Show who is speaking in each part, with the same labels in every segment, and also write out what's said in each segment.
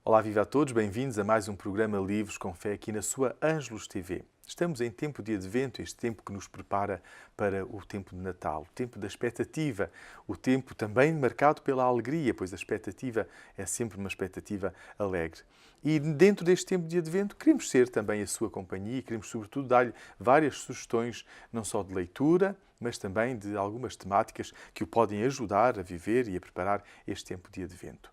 Speaker 1: Olá, viva a todos, bem-vindos a mais um programa Livros com Fé aqui na sua Ângelos TV. Estamos em tempo de Advento, este tempo que nos prepara para o tempo de Natal, o tempo da expectativa, o tempo também marcado pela alegria, pois a expectativa é sempre uma expectativa alegre. E dentro deste tempo de Advento queremos ser também a sua companhia e queremos sobretudo dar-lhe várias sugestões, não só de leitura, mas também de algumas temáticas que o podem ajudar a viver e a preparar este tempo de Advento.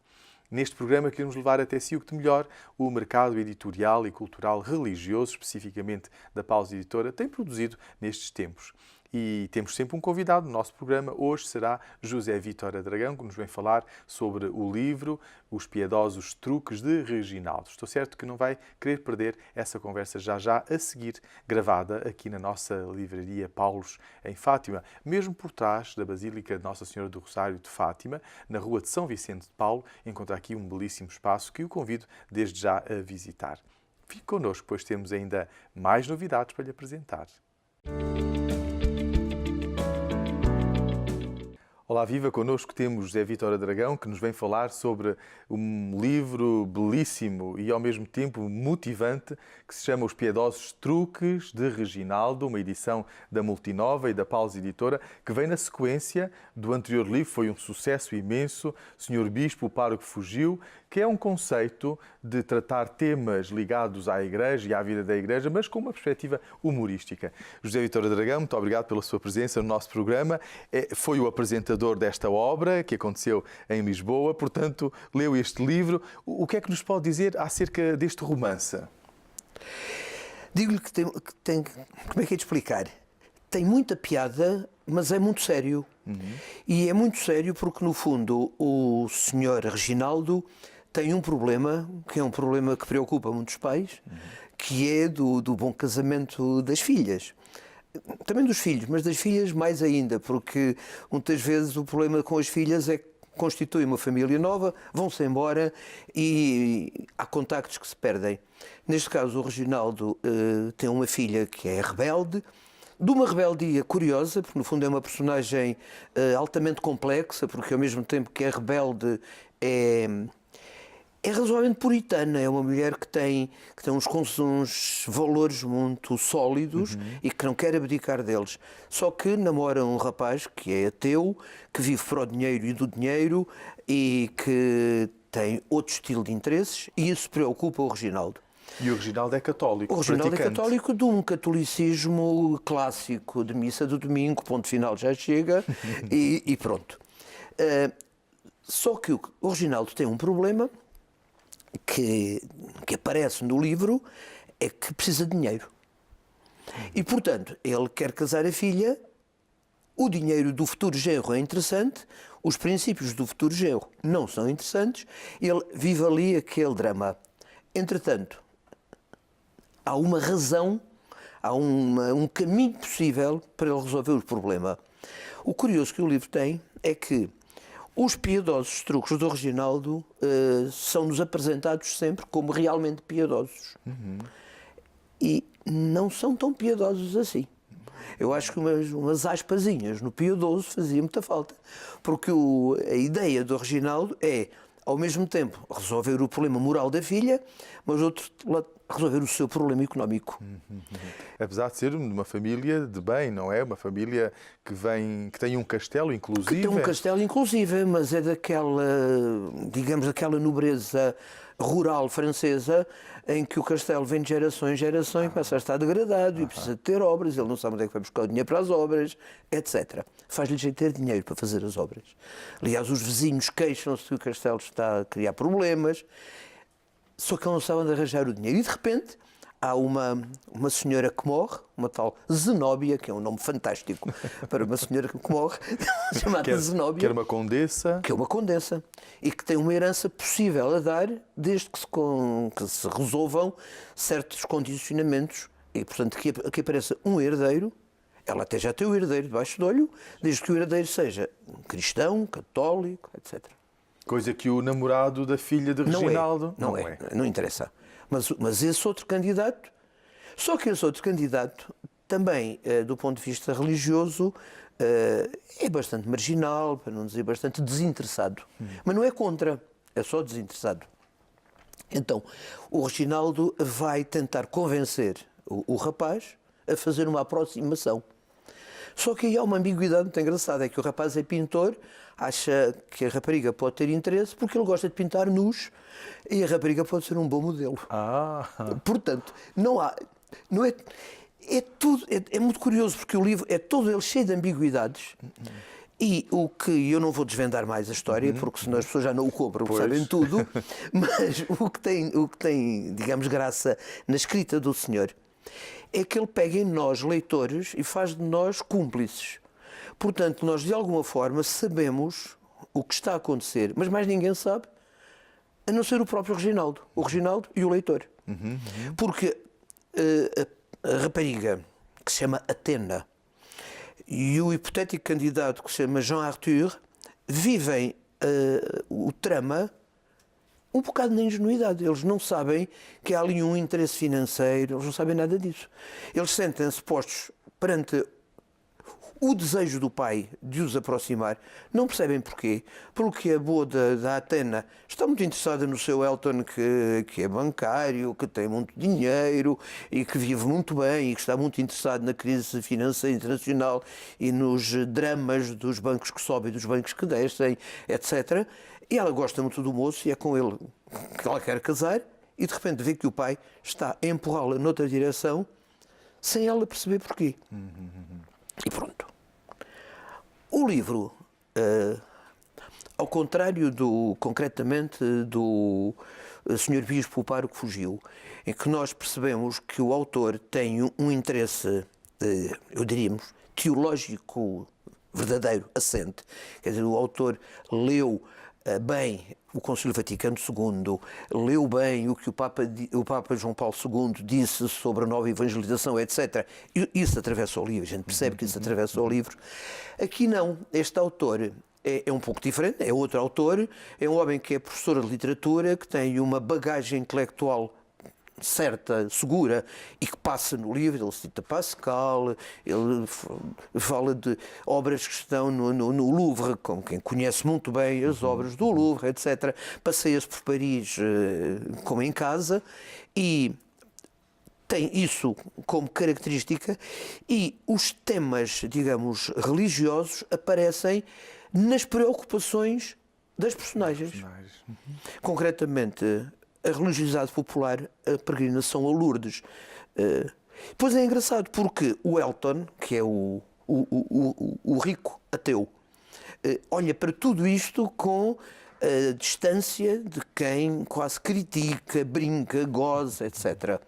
Speaker 1: Neste programa queremos levar até si o que de melhor o mercado editorial e cultural religioso, especificamente da Paulus Editora, tem produzido nestes tempos. E temos sempre um convidado no nosso programa. Hoje será José Vítor Dragão, que nos vem falar sobre o livro Os Piedosos Truques de Reginaldo. Estou certo que não vai querer perder essa conversa já a seguir, gravada aqui na nossa livraria Paulus, em Fátima, mesmo por trás da Basílica de Nossa Senhora do Rosário de Fátima, na rua de São Vicente de Paulo. Encontra aqui um belíssimo espaço que o convido desde já a visitar. Fique connosco, pois temos ainda mais novidades para lhe apresentar. Olá, viva! Connosco temos José Vítor Dragão, que nos vem falar sobre um livro belíssimo e ao mesmo tempo motivante, que se chama Os Piedosos Truques de Reginaldo, uma edição da Multinova e da Paulus Editora, que vem na sequência do anterior livro, foi um sucesso imenso, Senhor Bispo, o Pároco Fugiu, que é um conceito de tratar temas ligados à Igreja e à vida da Igreja, mas com uma perspectiva humorística. José Vítor Dragão, muito obrigado pela sua presença no nosso programa. Foi o apresentador desta obra, que aconteceu em Lisboa, portanto, leu este livro. O que é que nos pode dizer acerca deste romance?
Speaker 2: Digo-lhe que tem... Como é que é de explicar? Tem muita piada, mas é muito sério. E é muito sério porque, no fundo, o senhor Reginaldo tem um problema, que é um problema que preocupa muitos pais, que é do bom casamento das filhas. Também dos filhos, mas das filhas mais ainda, porque muitas vezes o problema com as filhas é que constituem uma família nova, vão-se embora e há contactos que se perdem. Neste caso, o Reginaldo tem uma filha que é rebelde, de uma rebeldia curiosa, porque no fundo é uma personagem altamente complexa, porque ao mesmo tempo que é rebelde é razoavelmente puritana, é uma mulher que tem uns valores muito sólidos e que não quer abdicar deles. Só que namora um rapaz que é ateu, que vive para o dinheiro e do dinheiro e que tem outro estilo de interesses, e isso preocupa o Reginaldo.
Speaker 1: E o Reginaldo é católico,
Speaker 2: O Reginaldo é
Speaker 1: praticante.
Speaker 2: católico de um catolicismo clássico, de missa do domingo, ponto final, já chega, e pronto. Só que o Reginaldo tem um problema que aparece no livro, é que precisa de dinheiro. E, portanto, ele quer casar a filha, o dinheiro do futuro genro é interessante, os princípios do futuro genro não são interessantes, ele vive ali aquele drama. Entretanto, há uma razão, há um caminho possível para ele resolver o problema. O curioso que o livro tem é que os piedosos truques do Reginaldo são-nos apresentados sempre como realmente piedosos. E não são tão piedosos assim. Eu acho que umas aspasinhas no piedoso fazia muita falta. Porque a ideia do Reginaldo é, ao mesmo tempo, resolver o problema moral da filha, mas outro lado, resolver o seu problema económico.
Speaker 1: Apesar de ser uma família de bem, não é? Uma família que tem um castelo, inclusive.
Speaker 2: Que tem um castelo, inclusive, mas é daquela, digamos, daquela nobreza rural francesa em que o castelo vem de geração em geração e começa a estar degradado e precisa de ter obras, ele não sabe onde é que vai buscar o dinheiro para as obras, etc. Faz-lhe jeito ter dinheiro para fazer as obras. Aliás, os vizinhos queixam-se que o castelo está a criar problemas, só que ele não sabe onde arranjar o dinheiro. E, de repente, há uma senhora que morre, uma tal Zenóbia, que é um nome fantástico para uma senhora que morre, chamada Zenóbia.
Speaker 1: Que era uma condessa.
Speaker 2: Que é uma condessa. E que tem uma herança possível a dar, desde que se resolvam certos condicionamentos. E, portanto, que apareça um herdeiro. Ela até já tem o herdeiro debaixo do olho, desde que o herdeiro seja cristão, católico, etc.
Speaker 1: Coisa que o namorado da filha de Reginaldo
Speaker 2: não é. Não interessa. Mas esse outro candidato, só que esse outro candidato também, do ponto de vista religioso, é bastante marginal, para não dizer bastante desinteressado. Mas não é contra, é só desinteressado. Então, o Reginaldo vai tentar convencer o rapaz a fazer uma aproximação. Só que aí há uma ambiguidade muito engraçada, é que o rapaz é pintor, acha que a rapariga pode ter interesse porque ele gosta de pintar nus e a rapariga pode ser um bom modelo. Portanto, não é, é muito curioso porque o livro é todo ele cheio de ambiguidades. E o que eu não vou desvendar mais a história, porque senão as pessoas já não o compram, sabem tudo, mas o que tem, digamos, graça na escrita do senhor é que ele pega em nós, leitores, e faz de nós cúmplices. Portanto, nós de alguma forma sabemos o que está a acontecer, mas mais ninguém sabe, a não ser o próprio Reginaldo. O Reginaldo e o leitor. Porque a rapariga, que se chama Atena, e o hipotético candidato que se chama Jean Arthur vivem o trama um bocado na ingenuidade. Eles não sabem que há ali um interesse financeiro, eles não sabem nada disso. Eles sentem-se postos perante o desejo do pai de os aproximar, não percebem porquê, porque a boa da Atena está muito interessada no seu Elton, que é bancário, que tem muito dinheiro e que vive muito bem e que está muito interessado na crise financeira internacional e nos dramas dos bancos que sobem e dos bancos que descem, etc. E ela gosta muito do moço e é com ele que ela quer casar e de repente vê que o pai está a empurrá-la noutra direção sem ela perceber porquê. E pronto. O livro, ao contrário concretamente do Sr. Bispo, o Pároco Fugiu, em que nós percebemos que o autor tem um interesse, eu diríamos, teológico verdadeiro, assente. Quer dizer, o autor leu bem o Concílio Vaticano II, leu bem o que o Papa João Paulo II disse sobre a nova evangelização, etc. Isso atravessa o livro, a gente percebe que isso atravessa o livro. Aqui não, este autor é um pouco diferente, é outro autor, é um homem que é professor de literatura, que tem uma bagagem intelectual certa, segura, e que passa no livro. Ele cita Pascal, ele fala de obras que estão no Louvre, com quem conhece muito bem as obras do Louvre, etc. Passeia-se por Paris como em casa e tem isso como característica, e os temas, digamos, religiosos aparecem nas preocupações das personagens. Concretamente, a religiosidade popular, a peregrinação a Lourdes. Pois é engraçado, porque o Elton, que é o rico ateu, olha para tudo isto com a distância de quem quase critica, brinca, goza, etc.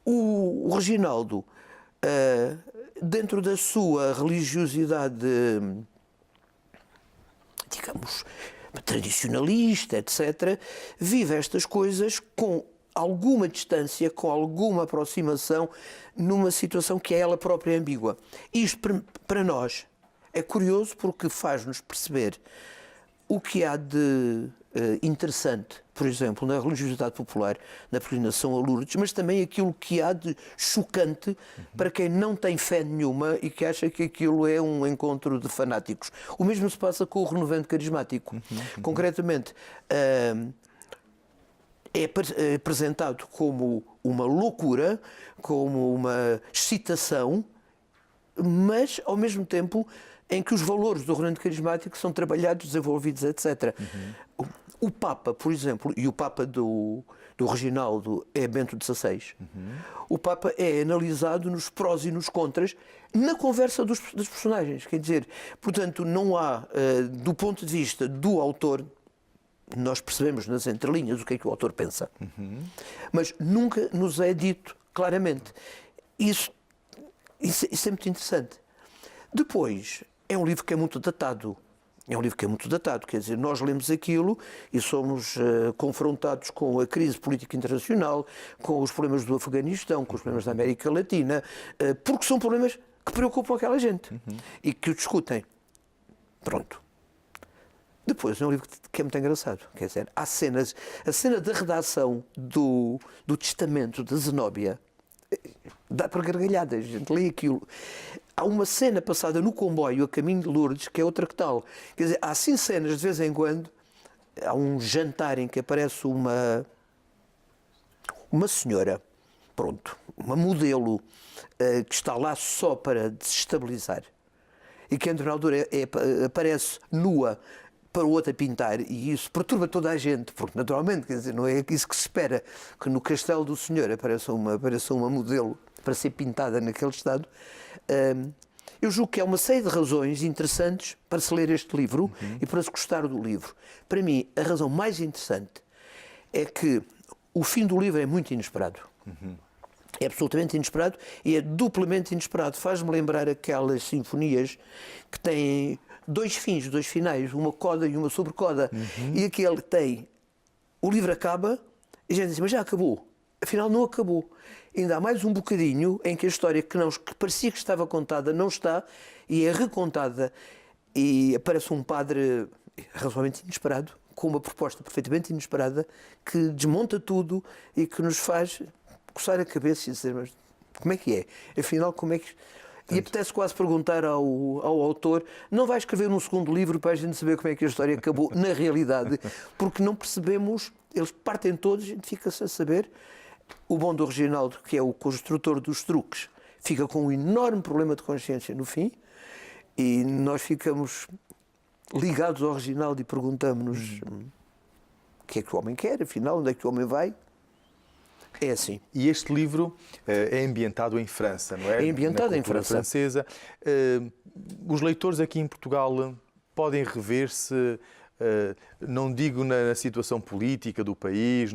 Speaker 2: O Reginaldo, dentro da sua religiosidade, digamos, tradicionalista, etc., vive estas coisas com alguma distância, com alguma aproximação, numa situação que é ela própria ambígua. Isto, para nós, é curioso porque faz-nos perceber o que há de interessante, por exemplo, na religiosidade popular, na peregrinação a Lourdes, mas também aquilo que há de chocante para quem não tem fé nenhuma e que acha que aquilo é um encontro de fanáticos. O mesmo se passa com o renovante carismático. Concretamente, é apresentado como uma loucura, como uma excitação, mas, ao mesmo tempo, em que os valores do renovante carismático são trabalhados, desenvolvidos, etc. O Papa, por exemplo, e o Papa do Reginaldo é Bento XVI, o Papa é analisado nos prós e nos contras na conversa dos personagens. Quer dizer, portanto, não há, do ponto de vista do autor, nós percebemos nas entrelinhas o que é que o autor pensa, mas nunca nos é dito claramente. Isso é muito interessante. Depois, é um livro que é muito datado. Quer dizer, nós lemos aquilo e somos confrontados com a crise política internacional, com os problemas do Afeganistão, com os problemas da América Latina, porque são problemas que preocupam aquela gente e que o discutem. Pronto. Depois, é um livro que é muito engraçado. Quer dizer, há cenas... A cena da redação do testamento de Zenóbia dá para gargalhadas, a gente lê aquilo. Há uma cena passada no comboio a caminho de Lourdes, que é outra que tal. Quer dizer, há assim cenas de vez em quando. Há um jantar em que aparece uma uma senhora, pronto, uma modelo, que está lá só para desestabilizar, e que, entre na altura, aparece nua para o outro a pintar, e isso perturba toda a gente, porque, naturalmente, quer dizer, não é isso que se espera, que no castelo do senhor apareça uma modelo para ser pintada naquele estado. Eu julgo que há uma série de razões interessantes para se ler este livro e para se gostar do livro. Para mim, a razão mais interessante é que o fim do livro é muito inesperado. É absolutamente inesperado e é duplamente inesperado. Faz-me lembrar aquelas sinfonias que têm dois fins, dois finais, uma coda e uma sobrecoda. E aquele tem... O livro acaba e a gente diz, mas já acabou. Afinal, não acabou. Ainda há mais um bocadinho em que a história que parecia que estava contada não está e é recontada. E aparece um padre razoavelmente inesperado, com uma proposta perfeitamente inesperada, que desmonta tudo e que nos faz coçar a cabeça e dizer, mas como é que é? Afinal, como é que... E apetece quase perguntar ao autor, não vai escrever um segundo livro para a gente saber como é que a história acabou na realidade, porque não percebemos, eles partem todos, a gente fica-se a saber. O bom do Reginaldo, que é o construtor dos truques, fica com um enorme problema de consciência no fim, e nós ficamos ligados ao Reginaldo e perguntamos-nos o que é que o homem quer, afinal, onde é que o homem vai? É assim.
Speaker 1: E este livro é ambientado em França, não é?
Speaker 2: É ambientado em
Speaker 1: França. Francesa. Os leitores aqui em Portugal podem rever-se, não digo na situação política do país,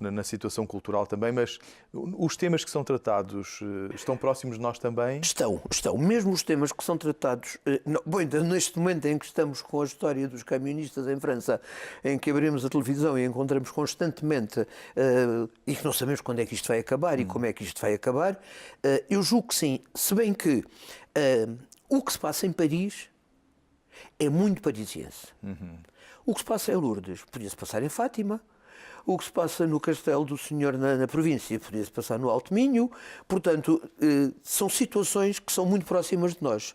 Speaker 1: na situação cultural também, mas os temas que são tratados estão próximos de nós também?
Speaker 2: Estão. Mesmo os temas que são tratados... Bom, neste momento em que estamos com a história dos camionistas em França, em que abrimos a televisão e encontramos constantemente, e que não sabemos quando é que isto vai acabar e como é que isto vai acabar, eu julgo que sim. Se bem que o que se passa em Paris é muito parisiense. O que se passa em Lourdes podia-se passar em Fátima. O que se passa no Castelo do Senhor na província podia-se passar no Alto Minho. Portanto, são situações que são muito próximas de nós.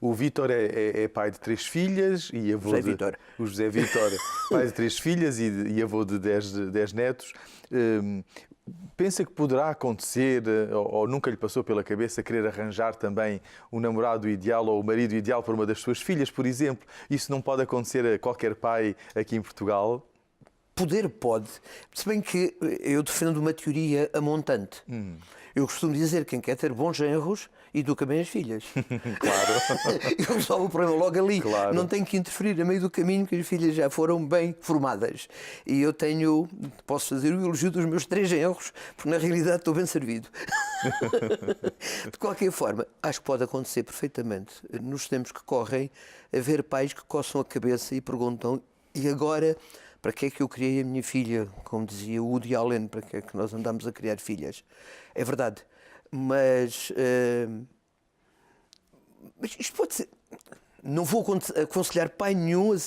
Speaker 1: O Vítor é pai de 3 filhas e avô o José Vítor, pai de 3 filhas e avô de 10 netos. Pensa que poderá acontecer, ou nunca lhe passou pela cabeça, querer arranjar também o namorado ideal ou o marido ideal para uma das suas filhas, por exemplo? Isso não pode acontecer a qualquer pai aqui em Portugal?
Speaker 2: Poder pode, se bem que eu defendo uma teoria amontante. Eu costumo dizer que quem quer ter bons genros educa bem as filhas.
Speaker 1: Claro.
Speaker 2: Eu resolvo o problema logo ali.
Speaker 1: Claro.
Speaker 2: Não tenho que interferir a meio do caminho, que as filhas já foram bem formadas. E eu posso fazer o elogio dos meus 3 genros, porque na realidade estou bem servido. De qualquer forma, acho que pode acontecer perfeitamente, nos tempos que correm, haver pais que coçam a cabeça e perguntam, e agora... Para que é que eu criei a minha filha? Como dizia o Woody Allen, para que é que nós andamos a criar filhas? É verdade. Mas isto pode ser... Não vou aconselhar pai nenhum a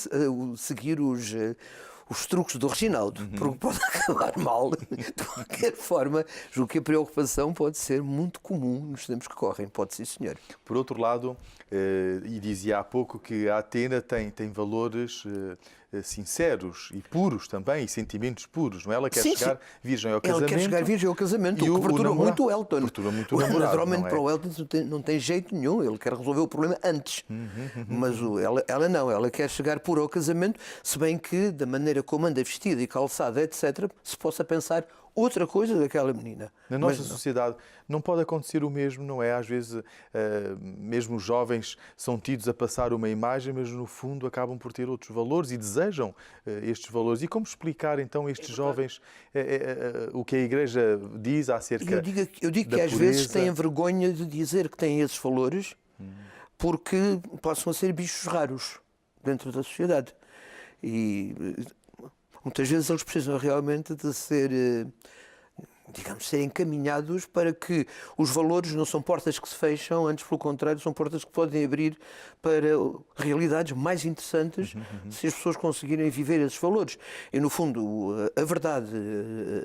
Speaker 2: seguir os truques do Reginaldo, porque pode acabar mal. De qualquer forma, julgo que a preocupação pode ser muito comum nos tempos que correm. Pode ser, senhor.
Speaker 1: Por outro lado, e dizia há pouco que a Atena tem valores sinceros e puros também, e sentimentos puros, não é? Ela quer chegar virgem ao casamento.
Speaker 2: Ela quer chegar virgem ao casamento, o que perturba muito o Elton.
Speaker 1: Perturba muito o namorado,
Speaker 2: naturalmente,
Speaker 1: não é?
Speaker 2: para o Elton não tem jeito nenhum, ele quer resolver o problema antes. Mas ela não, ela quer chegar pura ao casamento, se bem que, da maneira como anda vestida e calçada, etc., se possa pensar outra coisa daquela menina.
Speaker 1: Na nossa sociedade não pode acontecer o mesmo, não é? Às vezes, mesmo os jovens são tidos a passar uma imagem, mas no fundo acabam por ter outros valores e desejam estes valores. E como explicar então a estes jovens o que a Igreja diz acerca
Speaker 2: eu digo
Speaker 1: da
Speaker 2: que às
Speaker 1: pureza?
Speaker 2: vezes têm vergonha de dizer que têm esses valores porque passam a ser bichos raros dentro da sociedade. E muitas vezes eles precisam realmente de ser, digamos, ser encaminhados para que os valores não são portas que se fecham, antes pelo contrário, são portas que podem abrir para realidades mais interessantes se as pessoas conseguirem viver esses valores. E no fundo, a verdade,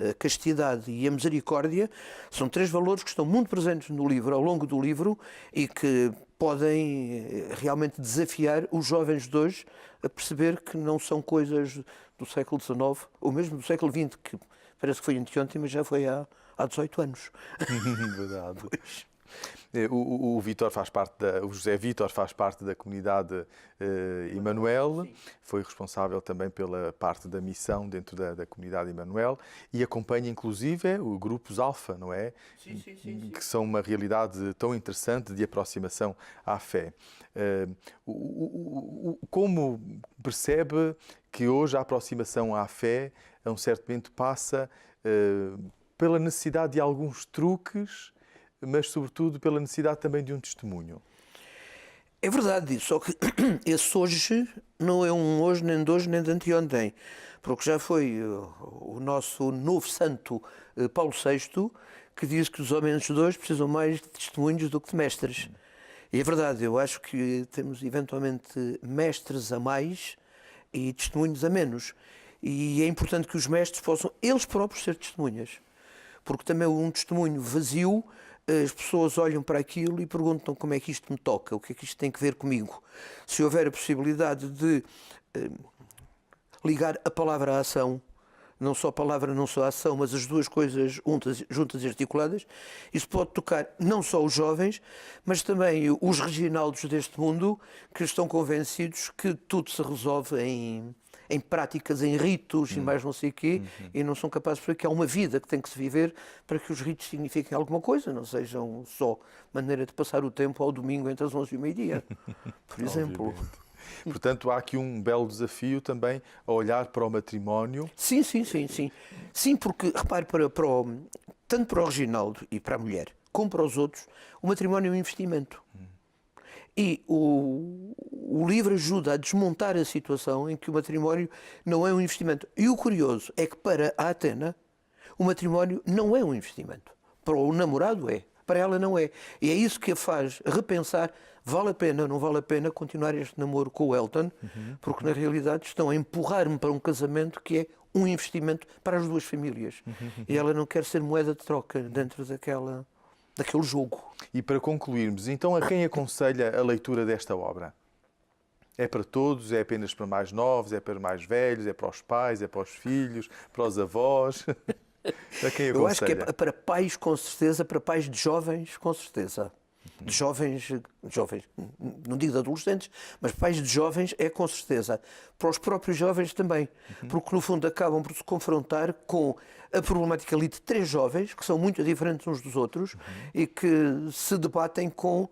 Speaker 2: a castidade e a misericórdia são 3 valores que estão muito presentes no livro, ao longo do livro, e que podem realmente desafiar os jovens de hoje a perceber que não são coisas do século XIX, ou mesmo do século XX, que parece que foi anteontem, mas já foi há 18 anos.
Speaker 1: Verdade.
Speaker 2: Pois.
Speaker 1: O Vítor faz parte o José Vítor faz parte da comunidade Emanuel, foi responsável também pela parte da missão dentro da comunidade Emanuel e acompanha inclusive o grupos Alfa, não é?
Speaker 2: Sim.
Speaker 1: Que são uma realidade tão interessante de aproximação à fé. Como percebe que hoje a aproximação à fé, a um certo momento, passa pela necessidade de alguns truques, mas sobretudo pela necessidade também de um testemunho?
Speaker 2: É verdade, só que esse hoje não é um hoje, nem de hoje, nem de anteontem, porque já foi o nosso novo santo Paulo VI que diz que os homens de hoje precisam mais de testemunhos do que de mestres. E é verdade, eu acho que temos eventualmente mestres a mais e testemunhos a menos. E é importante que os mestres possam eles próprios ser testemunhas, porque também um testemunho vazio, as pessoas olham para aquilo e perguntam como é que isto me toca, o que é que isto tem que ver comigo. Se houver a possibilidade de ligar a palavra à ação, não só a palavra, não só a ação, mas as duas coisas juntas e articuladas, isso pode tocar não só os jovens, mas também os Reginaldos deste mundo, que estão convencidos que tudo se resolve em práticas, em ritos e mais não sei o quê, e não são capazes de perceber que há uma vida que tem que se viver para que os ritos signifiquem alguma coisa, não sejam só maneira de passar o tempo ao domingo entre as 11 e o meio-dia, por exemplo.
Speaker 1: Obviamente. Portanto, há aqui um belo desafio também a olhar para o matrimónio.
Speaker 2: Sim. Sim, porque, repare, tanto para o Reginaldo e para a mulher, como para os outros, o matrimónio é um investimento. E o livro ajuda a desmontar a situação em que o matrimónio não é um investimento. E o curioso é que para a Atena, o matrimónio não é um investimento. Para o namorado é, para ela não é. E é isso que a faz repensar, vale a pena, não vale a pena continuar este namoro com o Elton, porque na realidade estão a empurrar-me para um casamento que é um investimento para as duas famílias. E ela não quer ser moeda de troca dentro daquele jogo.
Speaker 1: E para concluirmos, então, a quem aconselha a leitura desta obra? É para todos? É apenas para mais novos? É para mais velhos? É para os pais? É para os filhos? Para os avós? A quem aconselha?
Speaker 2: Eu acho que é para pais, com certeza, para pais de jovens, com certeza. De jovens, não digo de adolescentes, mas pais de jovens é com certeza. Para os próprios jovens também, porque no fundo acabam por se confrontar com a problemática ali de três jovens, que são muito diferentes uns dos outros, e que se debatem com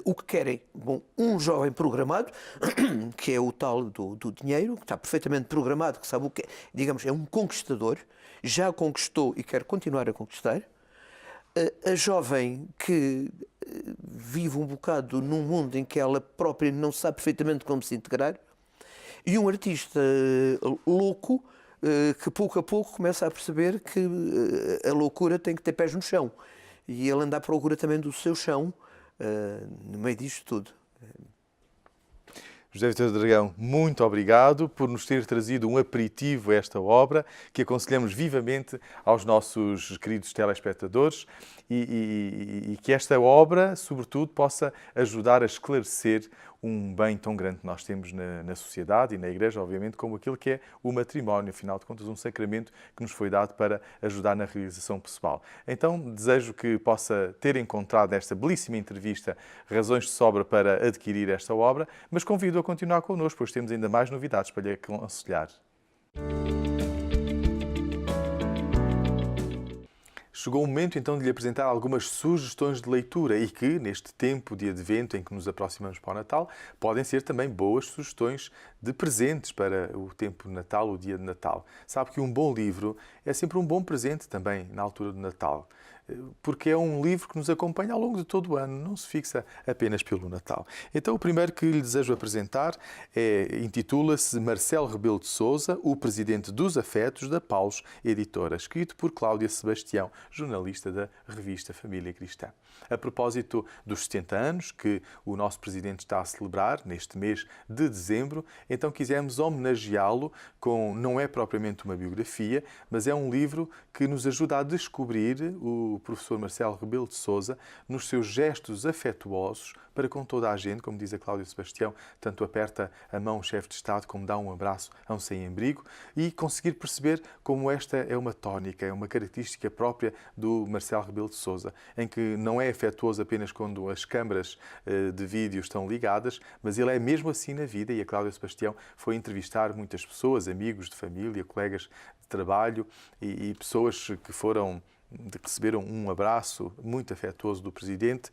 Speaker 2: o que querem. Bom, um jovem programado, que é o tal do dinheiro, que está perfeitamente programado, que sabe o que é, digamos, é um conquistador, já conquistou e quer continuar a conquistar. A jovem que vive um bocado num mundo em que ela própria não sabe perfeitamente como se integrar, e um artista louco que pouco a pouco começa a perceber que a loucura tem que ter pés no chão, e ele anda à procura também do seu chão no meio disto tudo.
Speaker 1: José Vítor Dragão, muito obrigado por nos ter trazido um aperitivo a esta obra, que aconselhamos vivamente aos nossos queridos telespectadores e que esta obra, sobretudo, possa ajudar a esclarecer um bem tão grande que nós temos na sociedade e na Igreja, obviamente, como aquilo que é o matrimónio, afinal de contas, um sacramento que nos foi dado para ajudar na realização pessoal. Então, desejo que possa ter encontrado nesta belíssima entrevista razões de sobra para adquirir esta obra, mas convido a continuar connosco, pois temos ainda mais novidades para lhe aconselhar. Chegou o momento, então, de lhe apresentar algumas sugestões de leitura e que, neste tempo de advento em que nos aproximamos para o Natal, podem ser também boas sugestões de presentes para o tempo de Natal, o dia de Natal. Sabe que um bom livro é sempre um bom presente também na altura do Natal, porque é um livro que nos acompanha ao longo de todo o ano, não se fixa apenas pelo Natal. Então, o primeiro que lhe desejo apresentar intitula-se Marcelo Rebelo de Sousa, o Presidente dos Afetos, da Paulus Editora, escrito por Cláudia Sebastião, jornalista da revista Família Cristã. A propósito dos 70 anos que o nosso Presidente está a celebrar neste mês de dezembro, então quisemos homenageá-lo com, não é propriamente uma biografia, mas é um livro que nos ajuda a descobrir o do professor Marcelo Rebelo de Sousa nos seus gestos afetuosos para com toda a gente, como diz a Cláudia Sebastião, tanto aperta a mão ao chefe de Estado como dá um abraço a um sem-abrigo, e conseguir perceber como esta é uma tónica, é uma característica própria do Marcelo Rebelo de Sousa, em que não é afetuoso apenas quando as câmaras de vídeo estão ligadas, mas ele é mesmo assim na vida, e a Cláudia Sebastião foi entrevistar muitas pessoas, amigos de família, colegas de trabalho e pessoas que receberam um abraço muito afetuoso do Presidente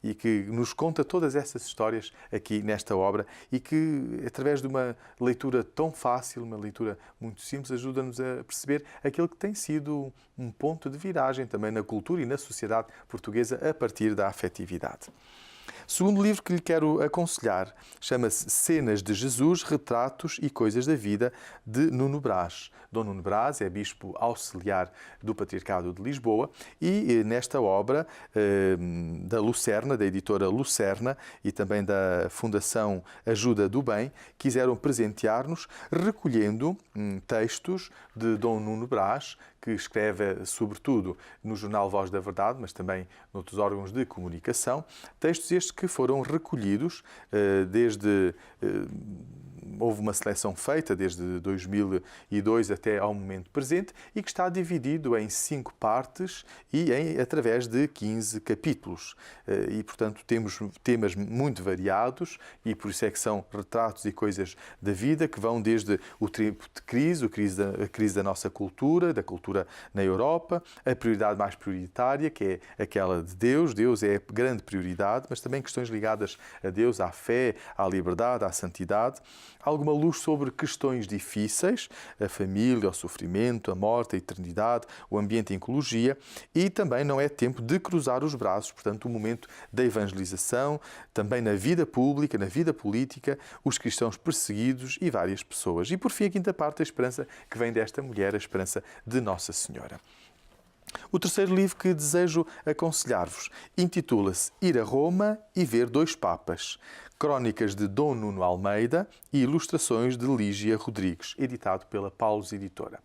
Speaker 1: e que nos conta todas essas histórias aqui nesta obra e que, através de uma leitura tão fácil, uma leitura muito simples, ajuda-nos a perceber aquilo que tem sido um ponto de viragem também na cultura e na sociedade portuguesa a partir da afetividade. Segundo livro que lhe quero aconselhar chama-se Cenas de Jesus, Retratos e Coisas da Vida, de Nuno Brás. Dom Nuno Brás é bispo auxiliar do Patriarcado de Lisboa e nesta obra da Lucerna, da editora Lucerna e também da Fundação Ajuda do Bem, quiseram presentear-nos recolhendo textos de Dom Nuno Brás, que escreve sobretudo no jornal Voz da Verdade, mas também noutros órgãos de comunicação, textos estes que foram recolhidos desde... Houve uma seleção feita desde 2002 até ao momento presente e que está dividido em 5 partes e através de 15 capítulos. E, portanto, temos temas muito variados e por isso é que são retratos e coisas da vida que vão desde o tempo de crise, a crise da nossa cultura, da cultura na Europa, a prioridade mais prioritária, que é aquela de Deus. Deus é a grande prioridade, mas também questões ligadas a Deus, à fé, à liberdade, à santidade. Alguma luz sobre questões difíceis, a família, o sofrimento, a morte, a eternidade, o ambiente e a ecologia, e também não é tempo de cruzar os braços, portanto, o momento da evangelização, também na vida pública, na vida política, os cristãos perseguidos e várias pessoas. E, por fim, a quinta parte, a esperança que vem desta mulher, a esperança de Nossa Senhora. O terceiro livro que desejo aconselhar-vos intitula-se Ir a Roma e Ver Dois Papas, Crónicas de Dom Nuno Almeida e Ilustrações de Lígia Rodrigues, editado pela Paulus Editora.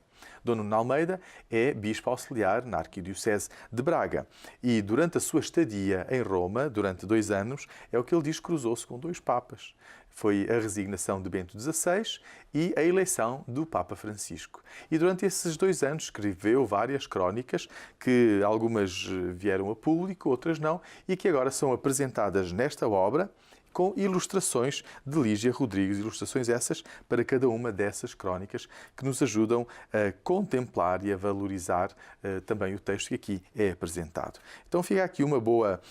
Speaker 1: Dom Nuno Almeida é bispo auxiliar na Arquidiocese de Braga e durante a sua estadia em Roma, durante 2 anos, é o que ele diz, cruzou-se com 2 papas. Foi a resignação de Bento XVI e a eleição do Papa Francisco. E durante esses 2 anos escreveu várias crónicas, que algumas vieram a público, outras não, e que agora são apresentadas nesta obra, com ilustrações de Lígia Rodrigues, ilustrações essas para cada uma dessas crónicas que nos ajudam a contemplar e a valorizar também o texto que aqui é apresentado. Então fica aqui uma boa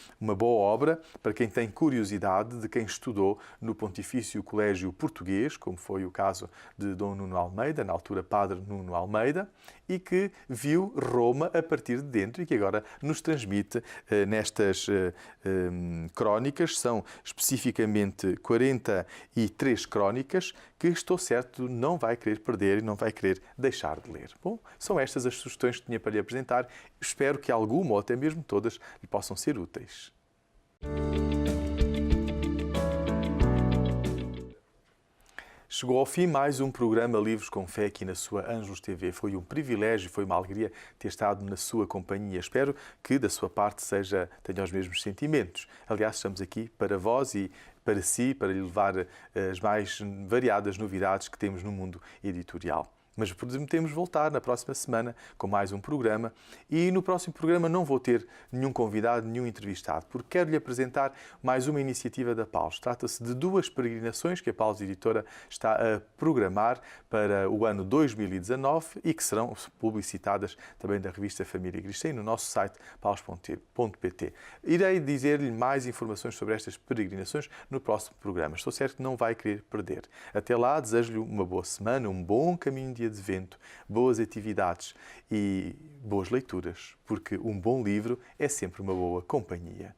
Speaker 1: obra para quem tem curiosidade, de quem estudou no Pontifício Colégio Português, como foi o caso de Dom Nuno Almeida, na altura Padre Nuno Almeida, e que viu Roma a partir de dentro e que agora nos transmite nestas crónicas. São especificamente 43 crónicas que, estou certo, não vai querer perder e não vai querer deixar de ler. Bom, são estas as sugestões que tinha para lhe apresentar. Espero que alguma ou até mesmo todas lhe possam ser úteis. Chegou ao fim mais um programa Livros com Fé aqui na sua Ângelos TV. Foi um privilégio, foi uma alegria ter estado na sua companhia. Espero que da sua parte tenha os mesmos sentimentos. Aliás, estamos aqui para vós e para si, para lhe levar as mais variadas novidades que temos no mundo editorial. Mas prometemos voltar na próxima semana com mais um programa e no próximo programa não vou ter nenhum convidado, nenhum entrevistado, porque quero lhe apresentar mais uma iniciativa da Paulus. Trata-se de 2 peregrinações que a Paulus Editora está a programar para o ano 2019 e que serão publicitadas também da revista Família Cristã e no nosso site paulus.pt. Irei dizer-lhe mais informações sobre estas peregrinações no próximo programa. Estou certo que não vai querer perder. Até lá, desejo-lhe uma boa semana, um bom caminho de advento, boas atividades e boas leituras, porque um bom livro é sempre uma boa companhia.